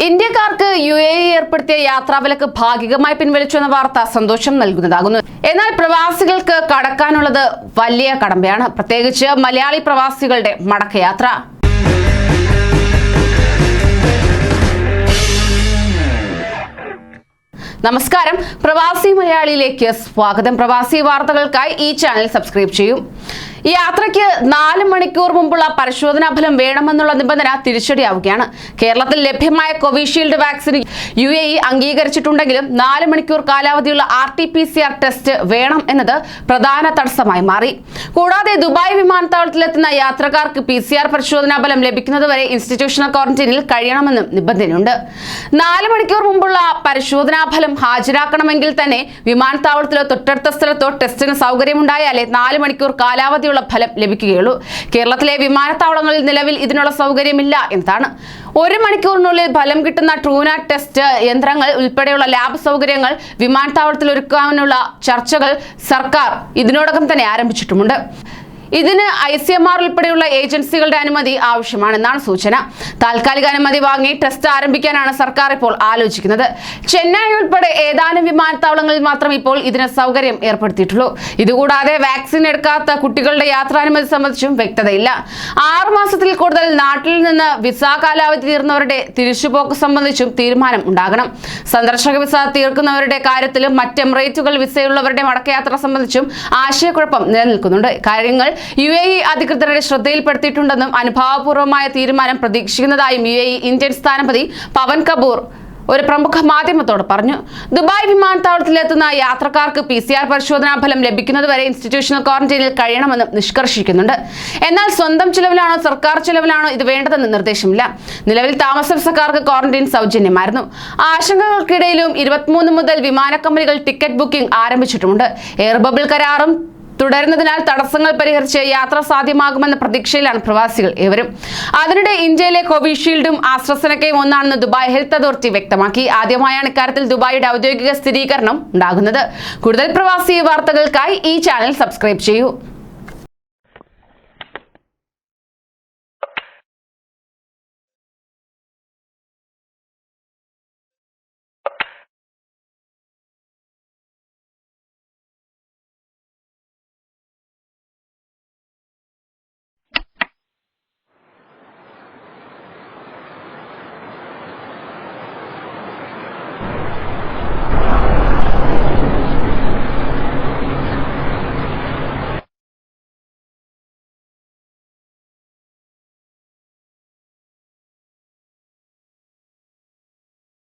ഇന്ത്യക്കാർക്ക് UAE ഏർപ്പെടുത്തിയ യാത്രാവിലക്ക് ഭാഗികമായി പിൻവലിച്ചുവെന്ന വാർത്ത സന്തോഷം നൽകുന്നതാകുന്നു. എന്നാൽ പ്രവാസികൾക്ക് കടക്കാനുള്ളത് വലിയ കടമ്പയാണ്, പ്രത്യേകിച്ച് മലയാളി പ്രവാസികളുടെ മടക്കയാത്ര. നമസ്കാരം, പ്രവാസി മലയാളിയിലേക്ക് സ്വാഗതം. പ്രവാസി വാർത്തകൾക്കായി ഈ ചാനൽ സബ്സ്ക്രൈബ് ചെയ്യൂ. യാത്രയ്ക്ക് 4 മണിക്കൂർ മുമ്പുള്ള പരിശോധനാ ഫലം വേണമെന്നുള്ള നിബന്ധന തിരിച്ചടിയാവുകയാണ്. കേരളത്തിൽ ലഭ്യമായ കോവിഷീൽഡ് വാക്സിൻ UAE അംഗീകരിച്ചിട്ടുണ്ടെങ്കിലും 4 മണിക്കൂർ കാലാവധിയുള്ള RT-PCR ടെസ്റ്റ് വേണം എന്നത് പ്രധാന തടസ്സമായി മാറി. കൂടാതെ ദുബായ് വിമാനത്താവളത്തിലെത്തുന്ന യാത്രക്കാർക്ക് PCR പരിശോധനാ ഫലം ലഭിക്കുന്നതുവരെ ഇൻസ്റ്റിറ്റ്യൂഷണൽ ക്വാറന്റൈനിൽ കഴിയണമെന്നും നിബന്ധനയുണ്ട്. 4 മണിക്കൂർ മുമ്പുള്ള പരിശോധനാ ഫലം ഹാജരാക്കണമെങ്കിൽ തന്നെ വിമാനത്താവളത്തിലോ തൊട്ടടുത്ത സ്ഥലത്തോ ടെസ്റ്റിന് സൗകര്യമുണ്ടായാലേ 4 മണിക്കൂർ കാലാവധി ഫലം ലഭിക്കുകയുള്ളൂ. കേരളത്തിലെ വിമാനത്താവളങ്ങളിൽ നിലവിൽ ഇതിനുള്ള സൗകര്യമില്ല എന്നതാണ്. 1 മണിക്കൂറിനുള്ളിൽ ഫലം കിട്ടുന്ന ട്രൂനാറ്റ് ടെസ്റ്റ് യന്ത്രങ്ങൾ ഉൾപ്പെടെയുള്ള ലാബ് സൗകര്യങ്ങൾ വിമാനത്താവളത്തിൽ ഒരുക്കാനുള്ള ചർച്ചകൾ സർക്കാർ ഇതിനോടകം തന്നെ ആരംഭിച്ചിട്ടുമുണ്ട്. ഇതിന് ICMR ഉൾപ്പെടെയുള്ള ഏജൻസികളുടെ അനുമതി ആവശ്യമാണെന്നാണ് സൂചന. താൽക്കാലിക അനുമതി വാങ്ങി ടെസ്റ്റ് ആരംഭിക്കാനാണ് സർക്കാർ ഇപ്പോൾ ആലോചിക്കുന്നത്. ചെന്നൈ ഉൾപ്പെടെ ഏതാനും വിമാനത്താവളങ്ങളിൽ മാത്രം ഇപ്പോൾ ഇതിന് സൗകര്യം ഏർപ്പെടുത്തിയിട്ടുള്ളൂ. ഇതുകൂടാതെ വാക്സിൻ എടുക്കാത്ത കുട്ടികളുടെ യാത്രാനുമതി സംബന്ധിച്ചും വ്യക്തതയില്ല. 6 മാസത്തിൽ കൂടുതൽ നാട്ടിൽ നിന്ന് വിസ കാലാവധി തീർന്നവരുടെ തിരിച്ചുപോക്ക് സംബന്ധിച്ചും തീരുമാനം ഉണ്ടാകണം. സന്ദർശക വിസ തീർക്കുന്നവരുടെ കാര്യത്തിലും മറ്റ് എമിറേറ്റുകൾ വിസയുള്ളവരുടെ മടക്കയാത്ര സംബന്ധിച്ചും ആശയക്കുഴപ്പം നിലനിൽക്കുന്നുണ്ട്. കാര്യങ്ങൾ UAE അധികൃതരുടെ ശ്രദ്ധയിൽപ്പെടുത്തിയിട്ടുണ്ടെന്നും അനുഭാവപൂർവമായ തീരുമാനം പ്രതീക്ഷിക്കുന്നതായും UAE ഇന്ത്യൻ സ്ഥാനപതി പവൻ കപൂർ ഒരു പ്രമുഖ മാധ്യമത്തോട് പറഞ്ഞു. ദുബായ് വിമാനത്താവളത്തിലെത്തുന്ന യാത്രക്കാർക്ക് PCR പരിശോധനാ ഫലം ലഭിക്കുന്നതുവരെ ഇൻസ്റ്റിറ്റ്യൂഷണൽ ക്വാറന്റൈനിൽ കഴിയണമെന്നും നിഷ്കർഷിക്കുന്നുണ്ട്. എന്നാൽ സ്വന്തം ചിലവിലാണോ സർക്കാർ ചിലവിലാണോ ഇത് വേണ്ടതെന്ന് നിർദ്ദേശമില്ല. നിലവിൽ താമസ വിസക്കാർക്ക് ക്വാറന്റൈൻ സൗജന്യമായിരുന്നു. ആശങ്കകൾക്കിടയിലും 23 മുതൽ വിമാന കമ്പനികൾ ടിക്കറ്റ് ബുക്കിംഗ് ആരംഭിച്ചിട്ടുമുണ്ട്. എയർ ബബിൾ കരാറും തുടരുന്നതിനാൽ തടസ്സങ്ങൾ പരിഹരിച്ച് യാത്ര സാധ്യമാകുമെന്ന പ്രതീക്ഷയിലാണ് പ്രവാസികൾ ഏവരും. അതിനിടെ ഇന്ത്യയിലെ കോവിഷീൽഡും ആസ്ട്രസെനക്കയും ഒന്നാണെന്ന് ദുബായ് ഹെൽത്ത് അതോറിറ്റി വ്യക്തമാക്കി. ആദ്യമായാണ് ഇക്കാര്യത്തിൽ ദുബായിയുടെ ഔദ്യോഗിക സ്ഥിരീകരണം ഉണ്ടാകുന്നത്. കൂടുതൽ പ്രവാസി വാർത്തകൾക്കായി ഈ ചാനൽ സബ്സ്ക്രൈബ് ചെയ്യൂ.